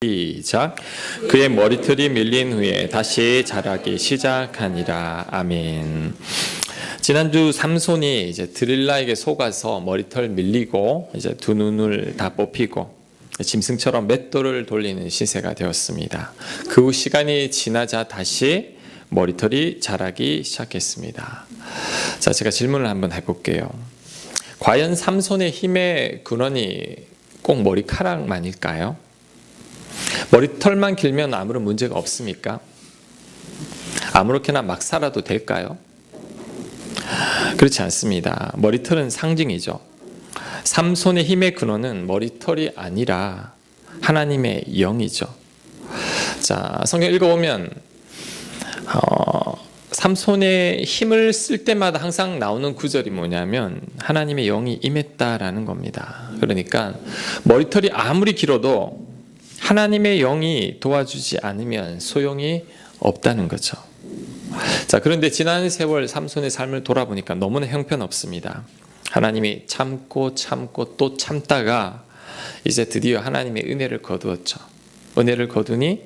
시작. 그의 머리털이 밀린 후에 다시 자라기 시작하니라. 아멘. 지난주 삼손이 이제 드릴라에게 속아서 머리털 밀리고 이제 두 눈을 다 뽑히고 짐승처럼 맷돌을 돌리는 시세가 되었습니다. 그 후 시간이 지나자 다시 머리털이 자라기 시작했습니다. 자, 제가 질문을 한번 해볼게요. 과연 삼손의 힘의 근원이 꼭 머리카락만일까요? 머리털만 길면 아무런 문제가 없습니까? 아무렇게나 막 살아도 될까요? 그렇지 않습니다. 머리털은 상징이죠. 삼손의 힘의 근원은 머리털이 아니라 하나님의 영이죠. 자, 성경 읽어보면 삼손의 힘을 쓸 때마다 항상 나오는 구절이 뭐냐면 하나님의 영이 임했다라는 겁니다. 그러니까 머리털이 아무리 길어도 하나님의 영이 도와주지 않으면 소용이 없다는 거죠. 자, 그런데 지난 세월 삼손의 삶을 돌아보니까 너무나 형편없습니다. 하나님이 참고 또 참다가 이제 드디어 하나님의 은혜를 거두었죠. 은혜를 거두니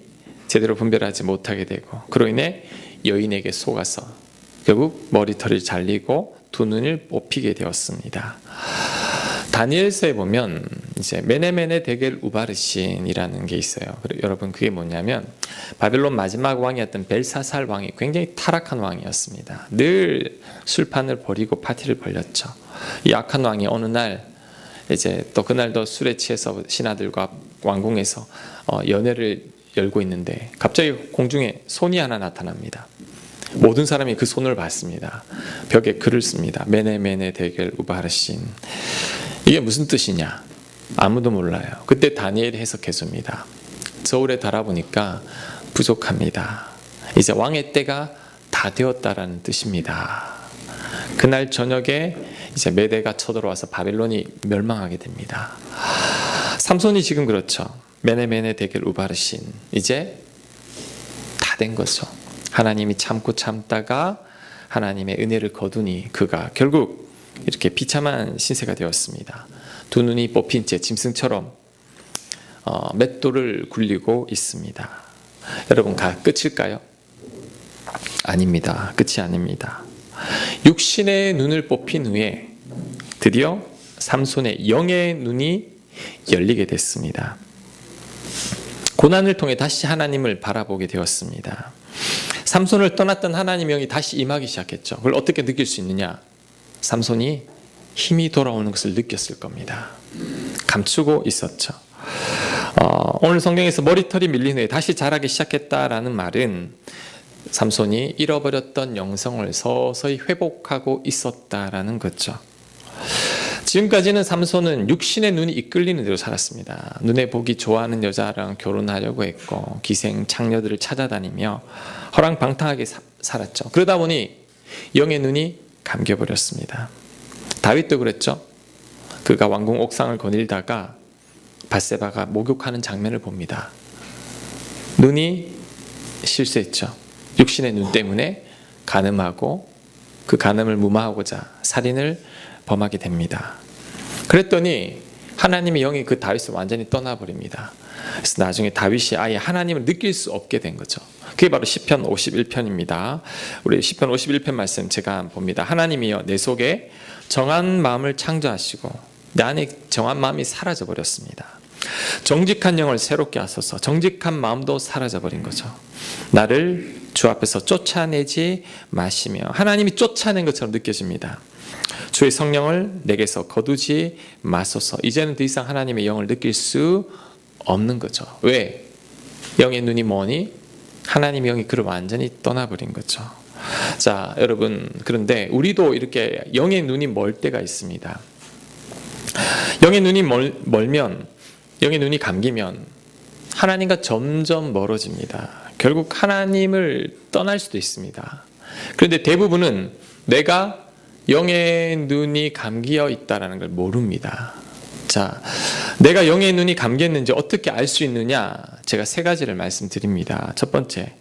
제대로 분별하지 못하게 되고 그로 인해 여인에게 속아서 결국 머리털이 잘리고 두 눈을 뽑히게 되었습니다. 다니엘서에 보면 이제 메네메네 데겔 우바르신이라는 게 있어요. 여러분, 그게 뭐냐면 바벨론 마지막 왕이었던 벨사살 왕이 굉장히 타락한 왕이었습니다. 늘 술판을 벌이고 파티를 벌였죠. 이 악한 왕이 어느 날 이제 또 그날도 술에 취해서 신하들과 왕궁에서 연회를 열고 있는데 갑자기 공중에 손이 하나 나타납니다. 모든 사람이 그 손을 봤습니다. 벽에 글을 씁니다. 메네메네 데겔 우바르신. 이게 무슨 뜻이냐? 아무도 몰라요. 그때 다니엘이 해석해 줍니다. 저울에 달아보니까 부족합니다. 이제 왕의 때가 다 되었다라는 뜻입니다. 그날 저녁에 이제 메대가 쳐들어와서 바벨론이 멸망하게 됩니다. 삼손이 지금 그렇죠. 메네메네 데겔 우바르신. 이제 다 된 거죠. 하나님이 참고 참다가 하나님의 은혜를 거두니 그가 결국 이렇게 비참한 신세가 되었습니다. 두 눈이 뽑힌 채 짐승처럼 맷돌을 굴리고 있습니다. 여러분, 끝일까요? 아닙니다. 끝이 아닙니다. 육신의 눈을 뽑힌 후에 드디어 삼손의 영의 눈이 열리게 됐습니다. 고난을 통해 다시 하나님을 바라보게 되었습니다. 삼손을 떠났던 하나님의 영이 다시 임하기 시작했죠. 그걸 어떻게 느낄 수 있느냐? 삼손이 힘이 돌아오는 것을 느꼈을 겁니다. 감추고 있었죠. 오늘 성경에서 머리털이 밀린 후에 다시 자라기 시작했다라는 말은 삼손이 잃어버렸던 영성을 서서히 회복하고 있었다라는 거죠. 지금까지는 삼손은 육신의 눈이 이끌리는 대로 살았습니다. 눈에 보기 좋아하는 여자랑 결혼하려고 했고 기생 창녀들을 찾아다니며 허랑방탕하게 살았죠. 그러다 보니 영의 눈이 감겨버렸습니다. 다윗도 그랬죠. 그가 왕궁 옥상을 거닐다가 밧세바가 목욕하는 장면을 봅니다. 눈이 실수했죠. 육신의 눈 때문에 간음하고 그 간음을 무마하고자 살인을 범하게 됩니다. 그랬더니 하나님의 영이 그 다윗을 완전히 떠나버립니다. 그래서 나중에 다윗이 아예 하나님을 느낄 수 없게 된 거죠. 그게 바로 시편 51편입니다. 우리 시편 51편 말씀 제가 봅니다. 하나님이여 내 속에 정한 마음을 창조하시고 내 안에 정한 마음이 사라져 버렸습니다. 정직한 영을 새롭게 하소서. 정직한 마음도 사라져 버린 거죠. 나를 주 앞에서 쫓아내지 마시며 하나님이 쫓아낸 것처럼 느껴집니다. 주의 성령을 내게서 거두지 마소서. 이제는 더 이상 하나님의 영을 느낄 수 없는 거죠. 왜? 영의 눈이 뭐니? 하나님의 영이 그를 완전히 떠나버린 거죠. 자, 여러분, 그런데 우리도 이렇게 영의 눈이 멀 때가 있습니다. 영의 눈이 멀면, 영의 눈이 감기면 하나님과 점점 멀어집니다. 결국 하나님을 떠날 수도 있습니다. 그런데 대부분은 내가 영의 눈이 감겨 있다는 걸 모릅니다. 자, 내가 영의 눈이 감겼는지 어떻게 알 수 있느냐? 제가 세 가지를 말씀드립니다. 첫 번째,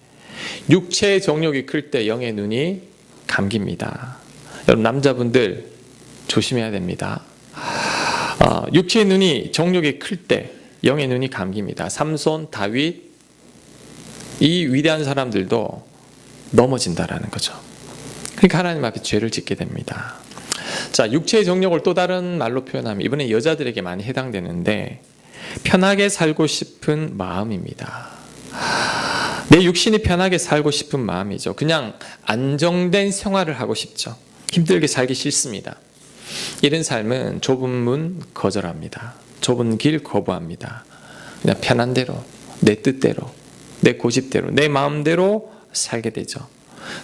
육체의 정욕이 클 때 영의 눈이 감깁니다. 여러분, 남자분들 조심해야 됩니다. 육체의 눈이 정욕이 클 때 영의 눈이 감깁니다. 삼손, 다윗, 이 위대한 사람들도 넘어진다라는 거죠. 그러니까 하나님 앞에 죄를 짓게 됩니다. 자, 육체의 정욕을 또 다른 말로 표현하면 이번에 여자들에게 많이 해당되는데 편하게 살고 싶은 마음입니다. 내 육신이 편하게 살고 싶은 마음이죠. 그냥 안정된 생활을 하고 싶죠. 힘들게 살기 싫습니다. 이런 삶은 좁은 문 거절합니다. 좁은 길 거부합니다. 그냥 편한 대로, 내 뜻대로, 내 고집대로, 내 마음대로 살게 되죠.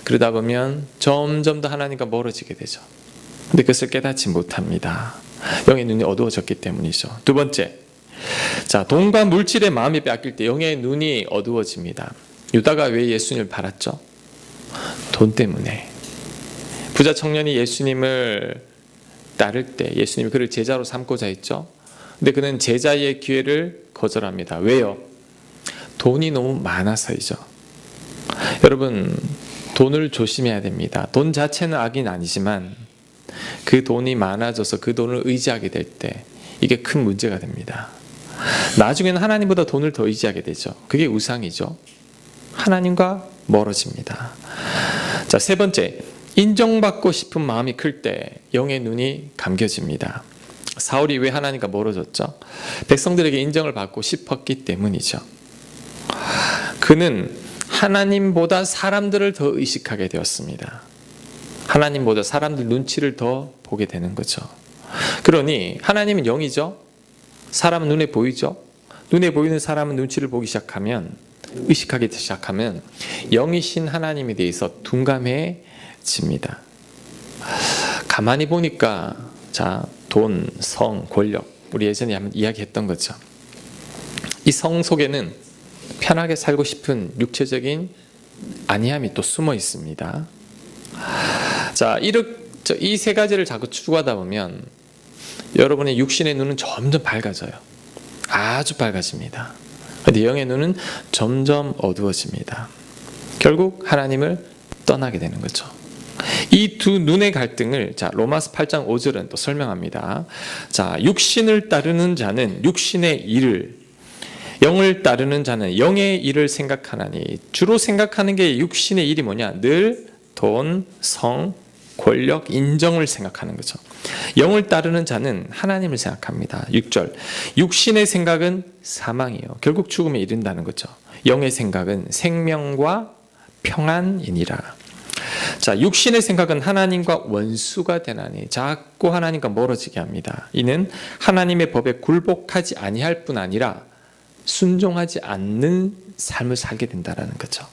그러다 보면 점점 더 하나님과 멀어지게 되죠. 근데 그것을 깨닫지 못합니다. 영의 눈이 어두워졌기 때문이죠. 두 번째, 자, 돈과 물질의 마음이 빼앗길 때 영의 눈이 어두워집니다. 유다가 왜 예수님을 팔았죠? 돈 때문에. 부자 청년이 예수님을 따를 때 예수님이 그를 제자로 삼고자 했죠. 근데 그는 제자의 기회를 거절합니다. 왜요? 돈이 너무 많아서이죠. 여러분, 돈을 조심해야 됩니다. 돈 자체는 악은 아니지만 그 돈이 많아져서 그 돈을 의지하게 될 때 이게 큰 문제가 됩니다. 나중에는 하나님보다 돈을 더 의지하게 되죠. 그게 우상이죠. 하나님과 멀어집니다. 자, 세 번째, 인정받고 싶은 마음이 클 때 영의 눈이 감겨집니다. 사울이 왜 하나님과 멀어졌죠? 백성들에게 인정을 받고 싶었기 때문이죠. 그는 하나님보다 사람들을 더 의식하게 되었습니다. 하나님보다 사람들 눈치를 더 보게 되는 거죠. 그러니 하나님은 영이죠. 사람은 눈에 보이죠. 눈에 보이는 사람은 눈치를 보기 시작하면, 의식하기 시작하면 영이신 하나님에 대해서 둔감해집니다. 가만히 보니까 자, 돈, 성, 권력, 우리 예전에 한번 이야기했던 거죠. 이 성 속에는 편하게 살고 싶은 육체적인 안이함이 또 숨어 있습니다. 자, 이 세 가지를 자꾸 추구하다 보면 여러분의 육신의 눈은 점점 밝아져요. 아주 밝아집니다. 그런데 영의 눈은 점점 어두워집니다. 결국 하나님을 떠나게 되는 거죠. 이 두 눈의 갈등을 자, 로마서 8장 5절은 또 설명합니다. 자, 육신을 따르는 자는 육신의 일을, 영을 따르는 자는 영의 일을 생각하나니. 주로 생각하는 게 육신의 일이 뭐냐? 늘 돈, 성, 권력, 인정을 생각하는 거죠. 영을 따르는 자는 하나님을 생각합니다. 6절, 육신의 생각은 사망이요, 결국 죽음에 이른다는 거죠. 영의 생각은 생명과 평안이니라. 자, 육신의 생각은 하나님과 원수가 되나니 자꾸 하나님과 멀어지게 합니다. 이는 하나님의 법에 굴복하지 아니할 뿐 아니라 순종하지 않는 삶을 살게 된다는 거죠.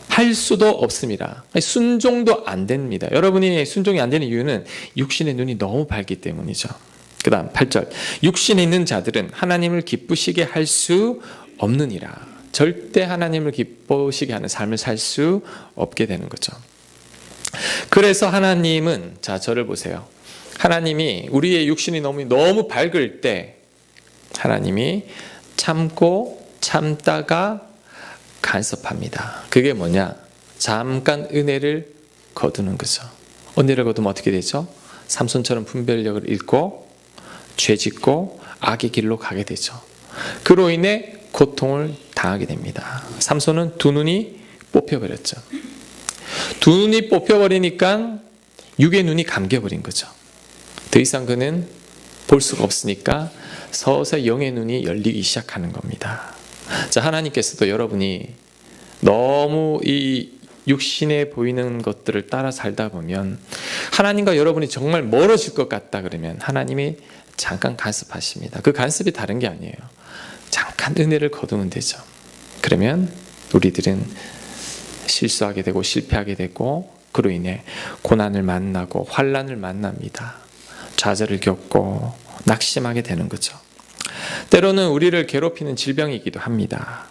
할 수도 없습니다. 순종도 안 됩니다. 여러분이 순종이 안 되는 이유는 육신의 눈이 너무 밝기 때문이죠. 그 다음 8절, 육신에 있는 자들은 하나님을 기쁘시게 할 수 없느니라. 절대 하나님을 기쁘시게 하는 삶을 살 수 없게 되는 거죠. 그래서 하나님은, 자, 저를 보세요. 하나님이 우리의 육신이 너무 밝을 때 하나님이 참고 참다가 간섭합니다. 그게 뭐냐? 잠깐 은혜를 거두는 거죠. 은혜를 거두면 어떻게 되죠? 삼손처럼 분별력을 잃고 죄 짓고 악의 길로 가게 되죠. 그로 인해 고통을 당하게 됩니다. 삼손은 두 눈이 뽑혀버렸죠. 두 눈이 뽑혀버리니까 육의 눈이 감겨버린 거죠. 더 이상 그는 볼 수가 없으니까 서서히 영의 눈이 열리기 시작하는 겁니다. 자, 하나님께서도 여러분이 너무 이 육신에 보이는 것들을 따라 살다 보면 하나님과 여러분이 정말 멀어질 것 같다 그러면 하나님이 잠깐 간섭하십니다. 그 간섭이 다른 게 아니에요. 잠깐 은혜를 거두면 되죠. 그러면 우리들은 실수하게 되고 실패하게 되고 그로 인해 고난을 만나고 환난을 만납니다. 좌절을 겪고 낙심하게 되는 거죠. 때로는 우리를 괴롭히는 질병이기도 합니다.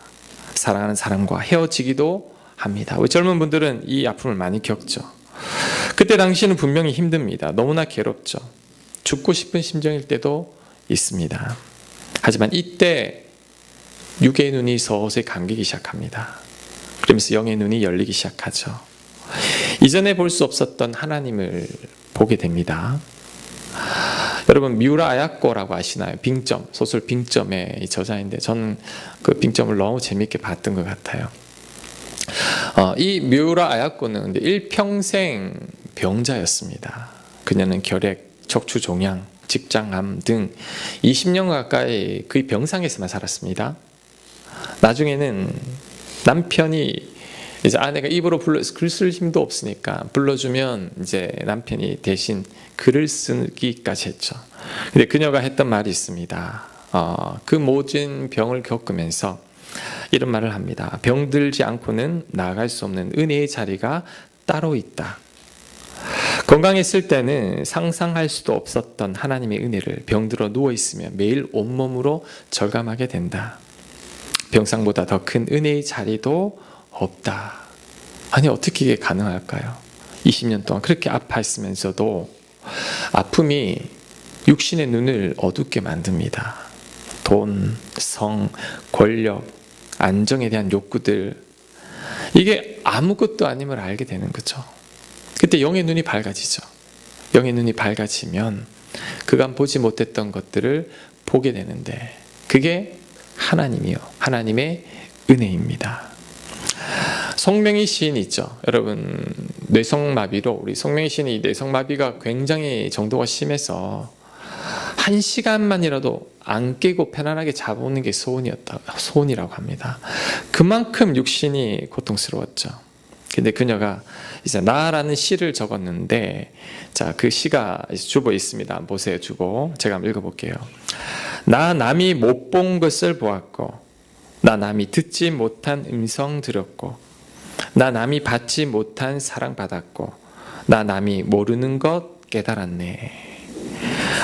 사랑하는 사람과 헤어지기도 합니다. 우리 젊은 분들은 이 아픔을 많이 겪죠. 그때 당시는 분명히 힘듭니다. 너무나 괴롭죠. 죽고 싶은 심정일 때도 있습니다. 하지만 이때 육의 눈이 서서히 감기기 시작합니다. 그러면서 영의 눈이 열리기 시작하죠. 이전에 볼 수 없었던 하나님을 보게 됩니다. 여러분 미우라 아야코라고 아시나요? 빙점, 소설 빙점의 저자인데 저는 그 빙점을 너무 재밌게 봤던 것 같아요. 이 미우라 아야코는 근데 일평생 병자였습니다. 그녀는 결핵, 척추 종양, 직장암 등 20년 가까이 거의 병상에서만 살았습니다. 나중에는 남편이 이제 아내가 입으로 글 쓸 힘도 없으니까 불러주면 이제 남편이 대신 글을 쓰기까지 했죠. 근데 그녀가 했던 말이 있습니다. 그 모든 병을 겪으면서 이런 말을 합니다. 병들지 않고는 나아갈 수 없는 은혜의 자리가 따로 있다. 건강했을 때는 상상할 수도 없었던 하나님의 은혜를 병들어 누워있으면 매일 온몸으로 절감하게 된다. 병상보다 더 큰 은혜의 자리도 없다. 아니 어떻게 이게 가능할까요? 20년 동안 그렇게 아파했으면서도 아픔이 육신의 눈을 어둡게 만듭니다. 돈, 성, 권력, 안정에 대한 욕구들, 이게 아무것도 아님을 알게 되는 거죠. 그때 영의 눈이 밝아지죠. 영의 눈이 밝아지면 그간 보지 못했던 것들을 보게 되는데 그게 하나님이요, 하나님의 은혜입니다. 송명희 시인 있죠. 여러분 뇌성마비로 우리 송명희 시인이 뇌성마비가 굉장히 정도가 심해서 1시간만이라도 안 깨고 편안하게 자보는 게 소원이라고 합니다. 그만큼 육신이 고통스러웠죠. 근데 그녀가 이제 나라는 시를 적었는데, 자, 그 시가 주보에 있습니다. 보세요, 주보. 제가 한번 읽어볼게요. 나 남이 못 본 것을 보았고, 나 남이 듣지 못한 음성 들었고, 나 남이 받지 못한 사랑 받았고, 나 남이 모르는 것 깨달았네.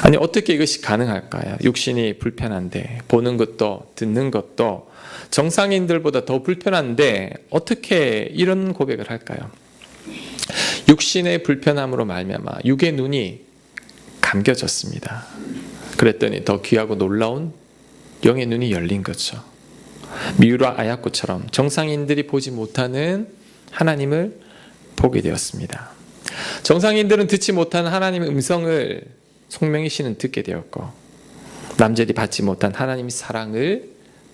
아니 어떻게 이것이 가능할까요? 육신이 불편한데, 보는 것도 듣는 것도 정상인들보다 더 불편한데 어떻게 이런 고백을 할까요? 육신의 불편함으로 말미암아 육의 눈이 감겨졌습니다. 그랬더니 더 귀하고 놀라운 영의 눈이 열린 거죠. 미우라 아야코처럼 정상인들이 보지 못하는 하나님을 보게 되었습니다. 정상인들은 듣지 못한 하나님의 음성을 송명희 씨는 듣게 되었고, 남들이 받지 못한 하나님의 사랑을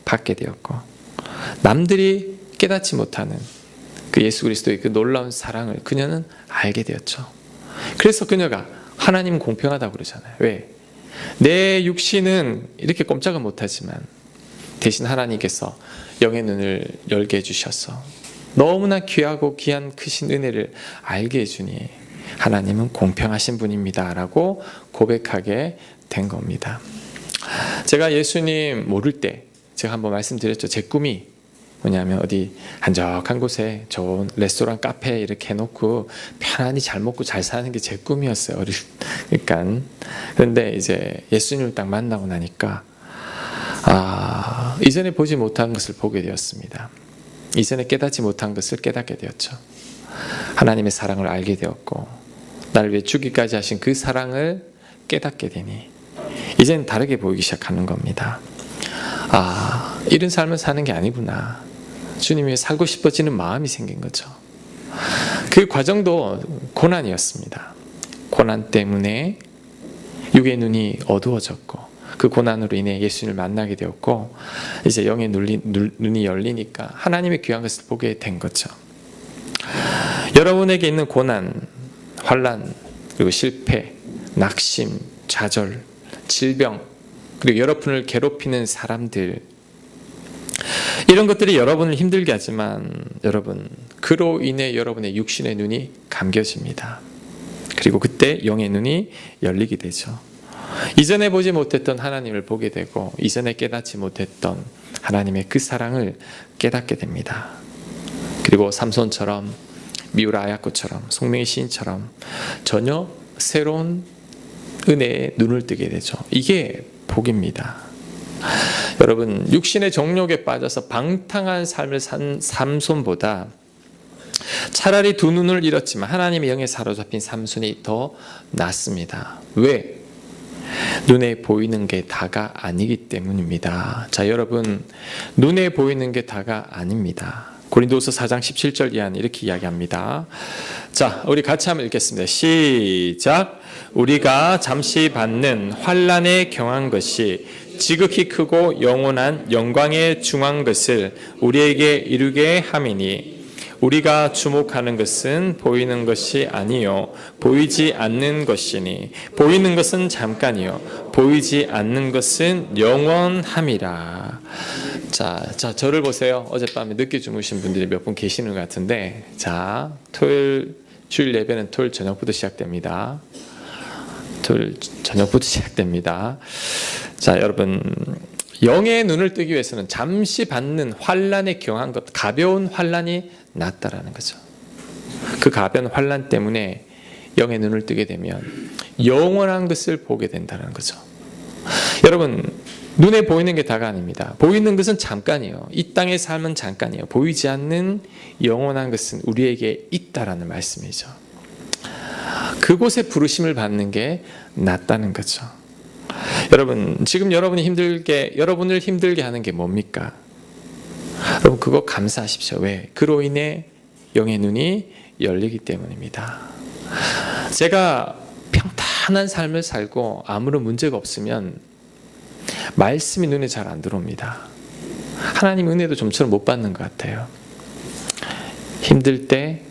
받게 되었고, 남들이 깨닫지 못하는 그 예수 그리스도의 그 놀라운 사랑을 그녀는 알게 되었죠. 그래서 그녀가 하나님 공평하다고 그러잖아요. 왜? 내 육신은 이렇게 꼼짝은 못하지만 대신 하나님께서 영의 눈을 열게 해주셔서 너무나 귀하고 귀한 크신 은혜를 알게 해주니 하나님은 공평하신 분입니다 라고 고백하게 된 겁니다. 제가 예수님 모를 때 제가 한번 말씀드렸죠. 제 꿈이 뭐냐면 어디 한적한 곳에 좋은 레스토랑 카페 이렇게 해놓고 편안히 잘 먹고 잘 사는 게 제 꿈이었어요. 그러니까 그런데 이제 예수님을 딱 만나고 나니까 이전에 보지 못한 것을 보게 되었습니다. 이전에 깨닫지 못한 것을 깨닫게 되었죠. 하나님의 사랑을 알게 되었고, 나를 위해 주기까지 하신 그 사랑을 깨닫게 되니 이제는 다르게 보이기 시작하는 겁니다. 이런 삶을 사는 게 아니구나. 주님이 살고 싶어지는 마음이 생긴 거죠. 그 과정도 고난이었습니다. 고난 때문에 육의 눈이 어두워졌고, 그 고난으로 인해 예수님을 만나게 되었고, 이제 영의 눈이 열리니까 하나님의 귀한 것을 보게 된 거죠. 여러분에게 있는 고난, 환난, 그리고 실패, 낙심, 좌절, 질병, 그리고 여러분을 괴롭히는 사람들, 이런 것들이 여러분을 힘들게 하지만 여러분, 그로 인해 여러분의 육신의 눈이 감겨집니다. 그리고 그때 영의 눈이 열리게 되죠. 이전에 보지 못했던 하나님을 보게 되고, 이전에 깨닫지 못했던 하나님의 그 사랑을 깨닫게 됩니다. 그리고 삼손처럼, 미우라 아야코처럼, 송명희 시인처럼 전혀 새로운 은혜의 눈을 뜨게 되죠. 이게 복입니다. 여러분, 육신의 정욕에 빠져서 방탕한 삶을 산 삼손보다 차라리 두 눈을 잃었지만 하나님의 영에 사로잡힌 삼손이 더 낫습니다. 왜? 눈에 보이는 게 다가 아니기 때문입니다. 자, 여러분, 눈에 보이는 게 다가 아닙니다. 고린도후서 4장 17절 이하는 이렇게 이야기합니다. 자, 우리 같이 한번 읽겠습니다. 시작. 우리가 잠시 받는 환난에 경한 것이 지극히 크고 영원한 영광에 중한 것을 우리에게 이루게 함이니 우리가 주목하는 것은 보이는 것이 아니요 보이지 않는 것이니 보이는 것은 잠깐이요 보이지 않는 것은 영원함이라. 자, 저를 보세요. 어젯밤에 늦게 주무신 분들이 몇 분 계시는 것 같은데, 자, 토요일 주일 예배는 토요일 저녁부터 시작됩니다. 토요일 저녁부터 시작됩니다. 자, 여러분, 영의 눈을 뜨기 위해서는 잠시 받는 환난에 경한 것, 가벼운 환난이 낫다라는 거죠. 그 가벼운 환난 때문에 영의 눈을 뜨게 되면 영원한 것을 보게 된다는 거죠. 여러분, 눈에 보이는 게 다가 아닙니다. 보이는 것은 잠깐이에요. 이 땅의 삶은 잠깐이에요. 보이지 않는 영원한 것은 우리에게 있다라는 말씀이죠. 그곳에 부르심을 받는 게 낫다는 거죠. 여러분, 지금 여러분을 힘들게 하는 게 뭡니까? 여러분, 그거 감사하십시오. 왜? 그로 인해 영의 눈이 열리기 때문입니다. 제가 평탄한 삶을 살고 아무런 문제가 없으면 말씀이 눈에 잘 안 들어옵니다. 하나님 은혜도 좀처럼 못 받는 것 같아요. 힘들 때,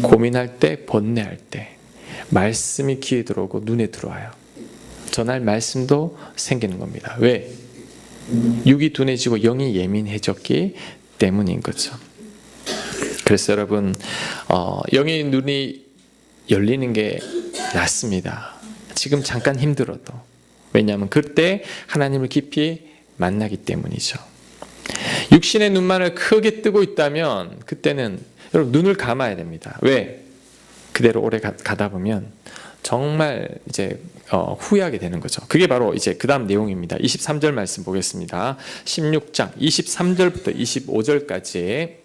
고민할 때, 번뇌할 때 말씀이 귀에 들어오고 눈에 들어와요. 전할 말씀도 생기는 겁니다. 왜? 육이 둔해지고 영이 예민해졌기 때문인 거죠. 그래서 여러분, 영의 눈이 열리는 게 낫습니다. 지금 잠깐 힘들어도. 왜냐하면 그때 하나님을 깊이 만나기 때문이죠. 육신의 눈만을 크게 뜨고 있다면 그때는 여러분 눈을 감아야 됩니다. 왜? 그대로 오래 가다 보면 정말 이제 후회하게 되는 거죠. 그게 바로 이제 그 다음 내용입니다. 23절 말씀 보겠습니다. 16장 23절부터 25절까지.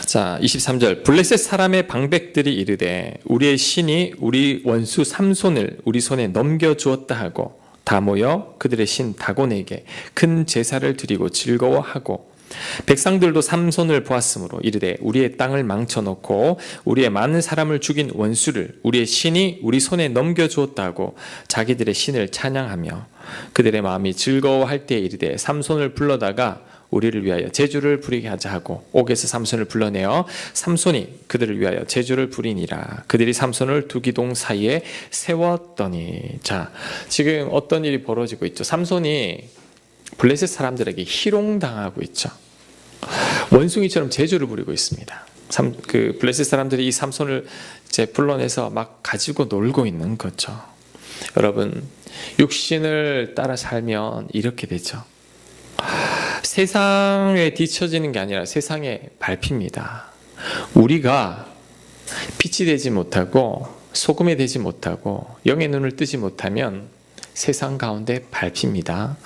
자, 23절. 블레셋 사람의 방백들이 이르되 우리의 신이 우리 원수 삼손을 우리 손에 넘겨주었다 하고 다 모여 그들의 신 다곤에게 큰 제사를 드리고 즐거워하고 백성들도 삼손을 보았으므로 이르되 우리의 땅을 망쳐놓고 우리의 많은 사람을 죽인 원수를 우리의 신이 우리 손에 넘겨주었다 하고 자기들의 신을 찬양하며 그들의 마음이 즐거워할 때에 이르되 삼손을 불러다가 우리를 위하여 제주를 부리게 하자 하고 옥에서 삼손을 불러내어 삼손이 그들을 위하여 제주를 부리니라. 그들이 삼손을 두 기둥 사이에 세웠더니. 자, 지금 어떤 일이 벌어지고 있죠? 삼손이 블레셋 사람들에게 희롱당하고 있죠. 원숭이처럼 제주를 부리고 있습니다. 그 블레셋 사람들이 이 삼손을 이제 불러내서 막 가지고 놀고 있는 거죠. 여러분, 육신을 따라 살면 이렇게 되죠. 세상에 뒤처지는 게 아니라 세상에 밟힙니다. 우리가 빛이 되지 못하고 소금이 되지 못하고 영의 눈을 뜨지 못하면 세상 가운데 밟힙니다.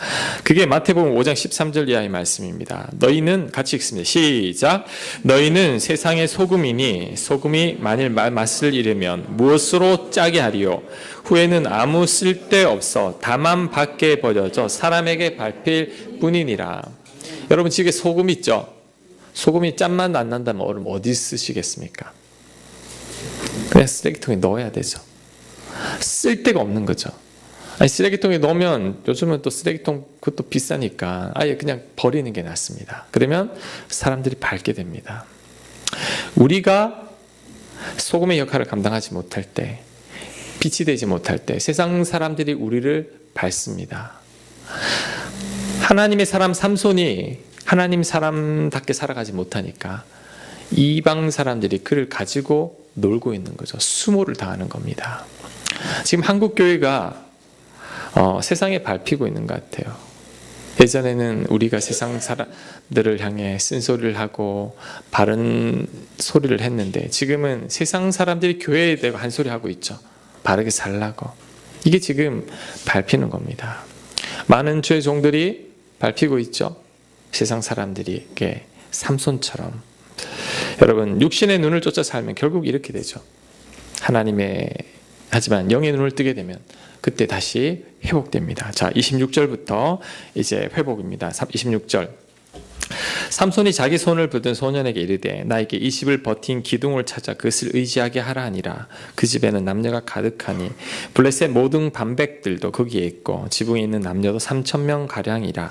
그게 마태복음 5장 13절 이하의 말씀입니다. 너희는 같이 읽습니다. 시작. 너희는 세상의 소금이니 소금이 만일 맛을 잃으면 무엇으로 짜게 하리요? 후에는 아무 쓸데없어 다만 밖에 버려져 사람에게 밟힐 뿐이니라. 여러분, 집에 소금 있죠? 소금이 짠맛 안 난다면 여러분 어디 쓰시겠습니까? 그냥 쓰레기통에 넣어야 되죠. 쓸데가 없는 거죠. 아니, 쓰레기통에 넣으면 요즘은 또 쓰레기통 그것도 비싸니까 아예 그냥 버리는 게 낫습니다. 그러면 사람들이 밟게 됩니다. 우리가 소금의 역할을 감당하지 못할 때, 빛이 되지 못할 때 세상 사람들이 우리를 밟습니다. 하나님의 사람 삼손이 하나님 사람답게 살아가지 못하니까 이방 사람들이 그를 가지고 놀고 있는 거죠. 수모를 당하는 겁니다. 지금 한국 교회가 세상에 밟히고 있는 것 같아요. 예전에는 우리가 세상 사람들을 향해 쓴소리를 하고 바른 소리를 했는데 지금은 세상 사람들이 교회에 대고 한 소리 하고 있죠. 바르게 살라고. 이게 지금 밟히는 겁니다. 많은 주의 종들이 밟히고 있죠. 세상 사람들이 삼손처럼. 여러분, 육신의 눈을 쫓아 살면 결국 이렇게 되죠. 하지만 영의 눈을 뜨게 되면 그때 다시 회복됩니다. 자, 26절부터 이제 회복입니다. 26절. 삼손이 자기 손을 붙든 소년에게 이르되 나에게 20을 버틴 기둥을 찾아 그것을 의지하게 하라 하니라. 그 집에는 남녀가 가득하니 블레셋 모든 반백들도 거기에 있고 지붕에 있는 남녀도 3,000명 가량이라.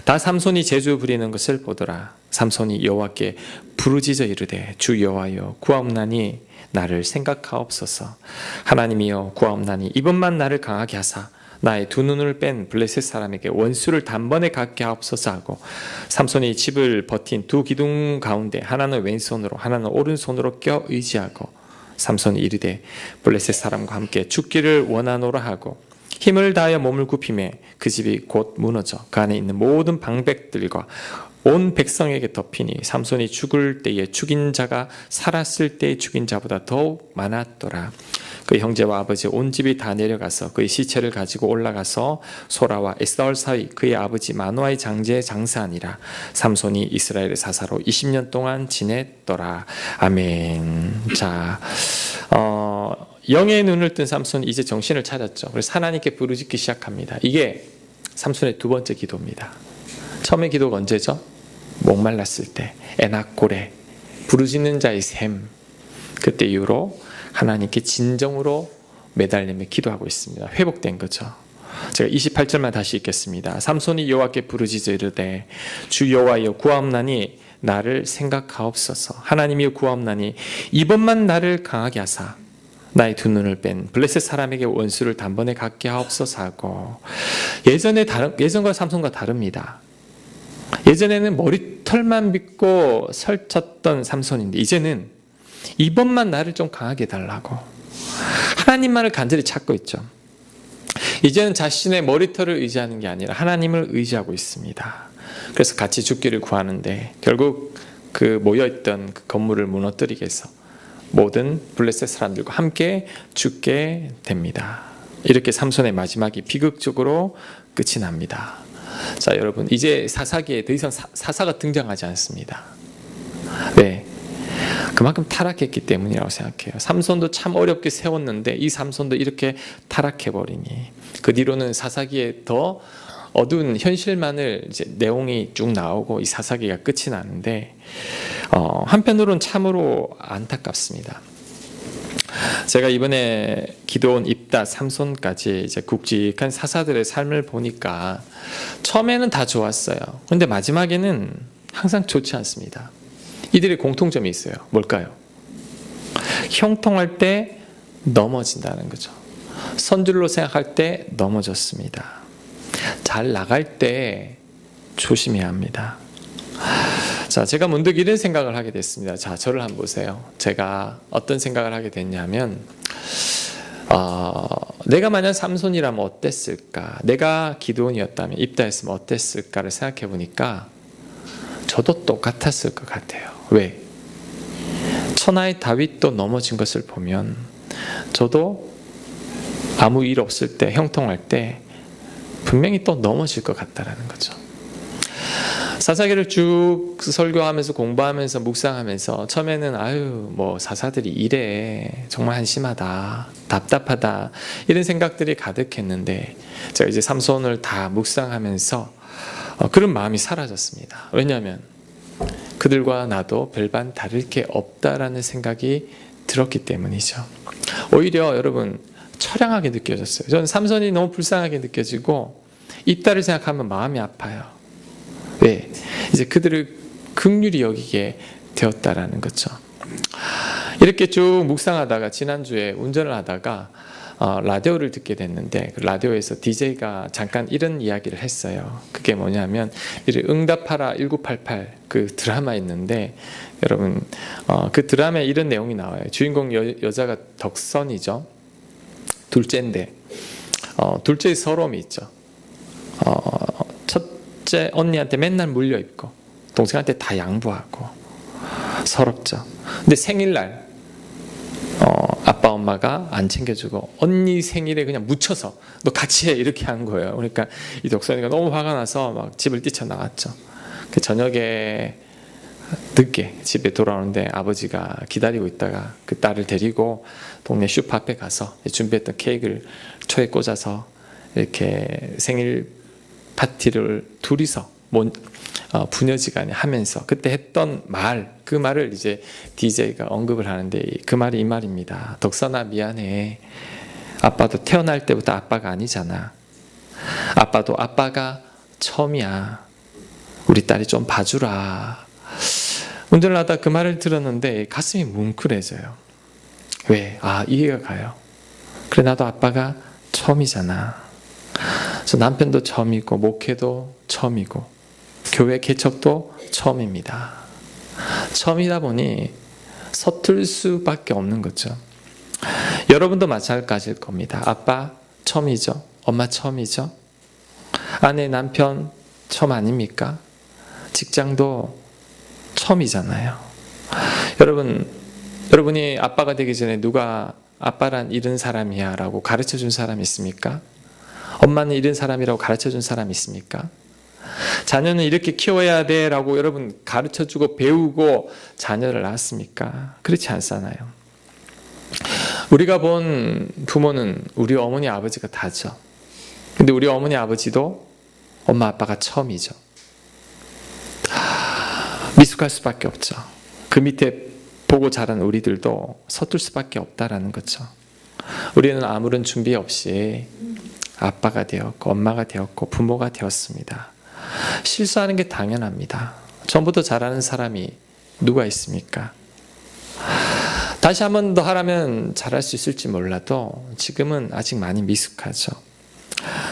다 삼손이 제주 부리는 것을 보더라. 삼손이 여호와께 부르짖어 이르되 주 여호와여 구하옵나니 나를 생각하옵소서. 하나님이여 구하옵나니 이번만 나를 강하게 하사 나의 두 눈을 뺀 블레셋 사람에게 원수를 단번에 갖게 하옵소서 하고 삼손이 집을 버틴 두 기둥 가운데 하나는 왼손으로 하나는 오른손으로 껴 의지하고 삼손이 이르되 블레셋 사람과 함께 죽기를 원하노라 하고 힘을 다하여 몸을 굽히매 그 집이 곧 무너져 그 안에 있는 모든 방백들과 온 백성에게 덮이니 삼손이 죽을 때에 죽인 자가 살았을 때에 죽인 자보다 더욱 많았더라. 그의 형제와 아버지 온 집이 다 내려가서 그의 시체를 가지고 올라가서 소라와 에스다올 사이 그의 아버지 마노아의 장제에 장사하니라. 삼손이 이스라엘의 사사로 20년 동안 지냈더라. 아멘. 자, 영의 눈을 뜬 삼손이 이제 정신을 찾았죠. 그래서 하나님께 부르짖기 시작합니다. 이게 삼손의 두 번째 기도입니다. 처음의 기도가 언제죠? 목말랐을 때, 에낙고레, 부르짖는 자의 샘. 그때 이후로 하나님께 진정으로 매달리며 기도하고 있습니다. 회복된 거죠. 제가 28절만 다시 읽겠습니다. 삼손이 여호와께 부르짖어 이르되 주 여호와여 구하옵나니 나를 생각하옵소서. 하나님이여 구하옵나니 이번만 나를 강하게 하사 나의 두 눈을 뺀 블레셋 사람에게 원수를 단번에 갖게 하옵소서 하고 예전과 삼손과 다릅니다. 예전에는 머리털만 빗고 설쳤던 삼손인데 이제는 이번만 나를 좀 강하게 해달라고 하나님만을 간절히 찾고 있죠. 이제는 자신의 머리털을 의지하는 게 아니라 하나님을 의지하고 있습니다. 그래서 같이 죽기를 구하는데 결국 그 모여있던 그 건물을 무너뜨리게 해서 모든 블레셋 사람들과 함께 죽게 됩니다. 이렇게 삼손의 마지막이 비극적으로 끝이 납니다. 자, 여러분 이제 사사기에 더 이상 사사가 등장하지 않습니다. 네, 그만큼 타락했기 때문이라고 생각해요. 삼손도 참 어렵게 세웠는데 이 삼손도 이렇게 타락해버리니 그 뒤로는 사사기에 더 어두운 현실만을 이제 내용이 쭉 나오고 이 사사기가 끝이 나는데 한편으로는 참으로 안타깝습니다. 제가 이번에 기드온, 입다, 삼손까지 이제 굵직한 사사들의 삶을 보니까 처음에는 다 좋았어요. 그런데 마지막에는 항상 좋지 않습니다. 이들의 공통점이 있어요. 뭘까요? 형통할 때 넘어진다는 거죠. 선줄로 생각할 때 넘어졌습니다. 잘 나갈 때 조심해야 합니다. 자, 제가 문득 이런 생각을 하게 됐습니다. 자, 저를 한번 보세요. 제가 어떤 생각을 하게 됐냐면 내가 만약 삼손이라면 어땠을까? 내가 기드온이었다면, 입다했으면 어땠을까를 생각해 보니까 저도 똑같았을 것 같아요. 왜? 천하의 다윗도 넘어진 것을 보면 저도 아무 일 없을 때, 형통할 때 분명히 또 넘어질 것 같다라는 거죠. 사사기를 쭉 설교하면서 공부하면서 묵상하면서 처음에는 뭐 사사들이 이래, 정말 한심하다, 답답하다, 이런 생각들이 가득했는데 제가 이제 삼손을 다 묵상하면서 그런 마음이 사라졌습니다. 왜냐하면 그들과 나도 별반 다를 게 없다라는 생각이 들었기 때문이죠. 오히려 여러분 처량하게 느껴졌어요. 저는 삼손이 너무 불쌍하게 느껴지고 입다를 생각하면 마음이 아파요. 왜? 이제 그들을 긍휼히 여기게 되었다라는 거죠. 이렇게 쭉 묵상하다가 지난주에 운전을 하다가 라디오를 듣게 됐는데 그 라디오에서 DJ가 잠깐 이런 이야기를 했어요. 그게 뭐냐면 응답하라 1988 그 드라마 있는데 여러분 그 드라마에 이런 내용이 나와요. 주인공 여자가 덕선이죠. 둘째인데 둘째의 서러움이 있죠. 첫째 언니한테 맨날 물려입고 동생한테 다 양보하고 서럽죠. 근데 생일날 아빠 엄마가 안 챙겨주고 언니 생일에 그냥 묻혀서 너 같이 해 이렇게 한 거예요. 그러니까 이 덕선이가 너무 화가 나서 막 집을 뛰쳐나왔죠. 그 저녁에 늦게 집에 돌아오는데 아버지가 기다리고 있다가 그 딸을 데리고 동네 슈퍼 앞에 가서 준비했던 케이크를 초에 꽂아서 이렇게 생일 파티를 둘이서 부녀지간에 하면서 그때 했던 말, 그 말을 이제 DJ가 언급을 하는데 그 말이 이 말입니다. 덕선아 미안해. 아빠도 태어날 때부터 아빠가 아니잖아. 아빠도 아빠가 처음이야. 우리 딸이 좀 봐주라. 운전을 하다 그 말을 들었는데 가슴이 뭉클해져요. 왜? 이해가 가요. 그래, 나도 아빠가 처음이잖아. 그래서 남편도 처음이고 목회도 처음이고 교회 개척도 처음입니다. 처음이다 보니 서툴 수밖에 없는 거죠. 여러분도 마찬가지일 겁니다. 아빠 처음이죠. 엄마 처음이죠. 아내, 남편 처음 아닙니까? 직장도 처음이잖아요. 여러분이 아빠가 되기 전에 누가 아빠란 이런 사람이야 라고 가르쳐준 사람 있습니까? 엄마는 이런 사람이라고 가르쳐준 사람 있습니까? 자녀는 이렇게 키워야 돼 라고 여러분 가르쳐주고 배우고 자녀를 낳았습니까? 그렇지 않잖아요. 우리가 본 부모는 우리 어머니 아버지가 다죠. 근데 우리 어머니 아버지도 엄마 아빠가 처음이죠. 미숙할 수밖에 없죠. 그 밑에 보고 자란 우리들도 서툴 수밖에 없다라는 거죠. 우리는 아무런 준비 없이 아빠가 되었고 엄마가 되었고 부모가 되었습니다. 실수하는 게 당연합니다. 처음부터 잘하는 사람이 누가 있습니까? 다시 한 번 더 하라면 잘할 수 있을지 몰라도 지금은 아직 많이 미숙하죠.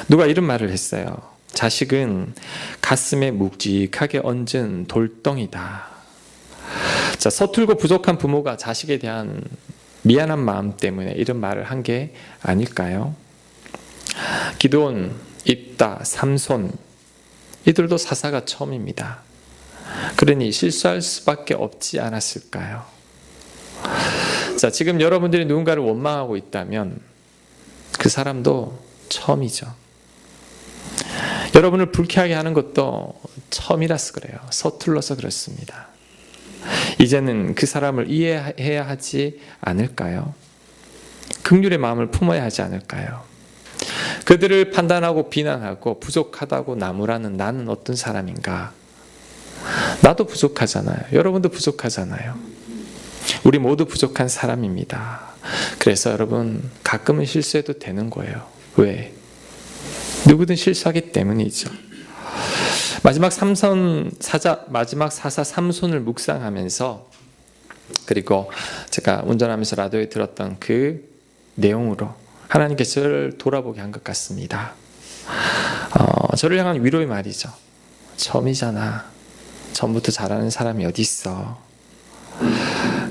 누가 이런 말을 했어요. 자식은 가슴에 묵직하게 얹은 돌덩이다. 자, 서툴고 부족한 부모가 자식에 대한 미안한 마음 때문에 이런 말을 한 게 아닐까요? 기드온, 입다, 삼손 이들도 사사가 처음입니다. 그러니 실수할 수밖에 없지 않았을까요? 자, 지금 여러분들이 누군가를 원망하고 있다면 그 사람도 처음이죠. 여러분을 불쾌하게 하는 것도 처음이라서 그래요. 서툴러서 그렇습니다. 이제는 그 사람을 이해해야 하지 않을까요? 긍휼의 마음을 품어야 하지 않을까요? 그들을 판단하고 비난하고 부족하다고 나무라는 나는 어떤 사람인가? 나도 부족하잖아요. 여러분도 부족하잖아요. 우리 모두 부족한 사람입니다. 그래서 여러분 가끔은 실수해도 되는 거예요. 왜? 누구든 실수하기 때문이죠. 마지막 사사 삼손을 묵상하면서 그리고 제가 운전하면서 라디오에 들었던 그 내용으로 하나님께서 저를 돌아보게 한 것 같습니다. 저를 향한 위로의 말이죠. 처음이잖아. 처음부터 잘하는 사람이 어디 있어.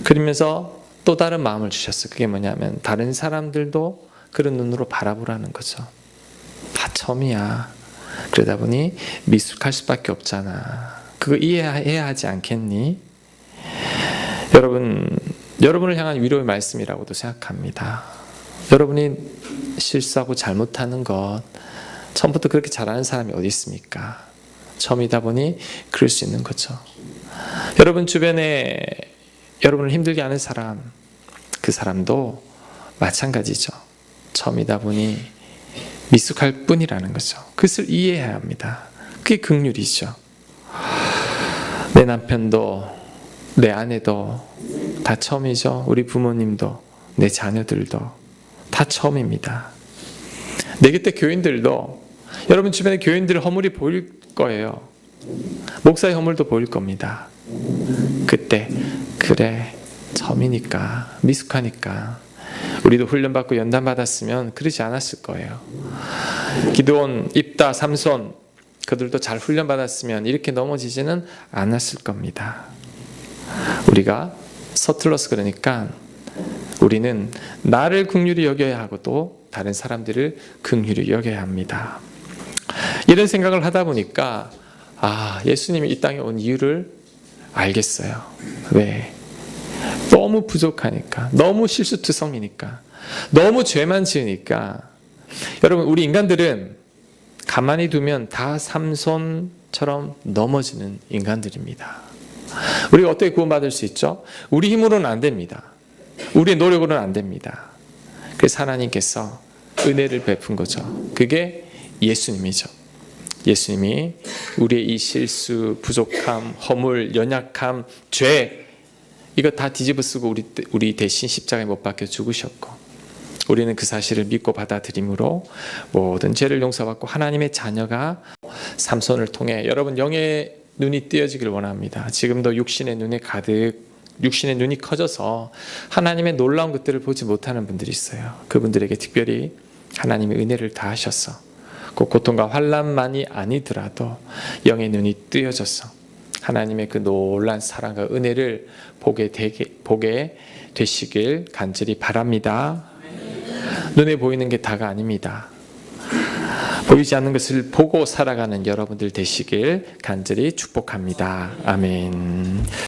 그러면서 또 다른 마음을 주셨어요. 그게 뭐냐면 다른 사람들도 그런 눈으로 바라보라는 거죠. 다 처음이야. 그러다 보니 미숙할 수밖에 없잖아. 그거 이해해야 하지 않겠니? 여러분을 향한 위로의 말씀이라고도 생각합니다. 여러분이 실수하고 잘못하는 것 처음부터 그렇게 잘하는 사람이 어디 있습니까? 처음이다 보니 그럴 수 있는 거죠. 여러분 주변에 여러분을 힘들게 하는 사람, 그 사람도 마찬가지죠. 처음이다 보니 미숙할 뿐이라는 거죠. 그것을 이해해야 합니다. 그게 긍휼이죠. 내 남편도 내 아내도 다 처음이죠. 우리 부모님도 내 자녀들도 다 처음입니다. 내 곁에 교인들도 여러분 주변에 교인들 허물이 보일 거예요. 목사의 허물도 보일 겁니다. 그때 그래 처음이니까 미숙하니까 우리도 훈련받고 연단받았으면 그러지 않았을 거예요. 기드온, 입다, 삼손 그들도 잘 훈련받았으면 이렇게 넘어지지는 않았을 겁니다. 우리가 서툴러서 그러니까 우리는 나를 긍휼히 여겨야 하고 또 다른 사람들을 긍휼히 여겨야 합니다. 이런 생각을 하다 보니까 예수님이 이 땅에 온 이유를 알겠어요. 왜? 너무 부족하니까, 너무 실수투성이니까, 너무 죄만 지으니까. 여러분 우리 인간들은 가만히 두면 다 삼손처럼 넘어지는 인간들입니다. 우리가 어떻게 구원받을 수 있죠? 우리 힘으로는 안 됩니다. 우리의 노력으로는 안 됩니다. 그래서 하나님께서 은혜를 베푼 거죠. 그게 예수님이죠. 예수님이 우리의 이 실수, 부족함, 허물, 연약함, 죄 이거 다 뒤집어쓰고 우리 대신 십자가에 못 박혀 죽으셨고 우리는 그 사실을 믿고 받아들임으로 모든 죄를 용서받고 하나님의 자녀가 삼손을 통해 여러분 영의 눈이 뜨여지길 원합니다. 지금도 육신의 눈이 커져서 하나님의 놀라운 것들을 보지 못하는 분들이 있어요. 그분들에게 특별히 하나님의 은혜를 다하셔서 그 고통과 환난만이 아니더라도 영의 눈이 뜨여져서 하나님의 그 놀란 사랑과 은혜를 보게 되시길 간절히 바랍니다. 눈에 보이는 게 다가 아닙니다. 보이지 않는 것을 보고 살아가는 여러분들 되시길 간절히 축복합니다. 아멘.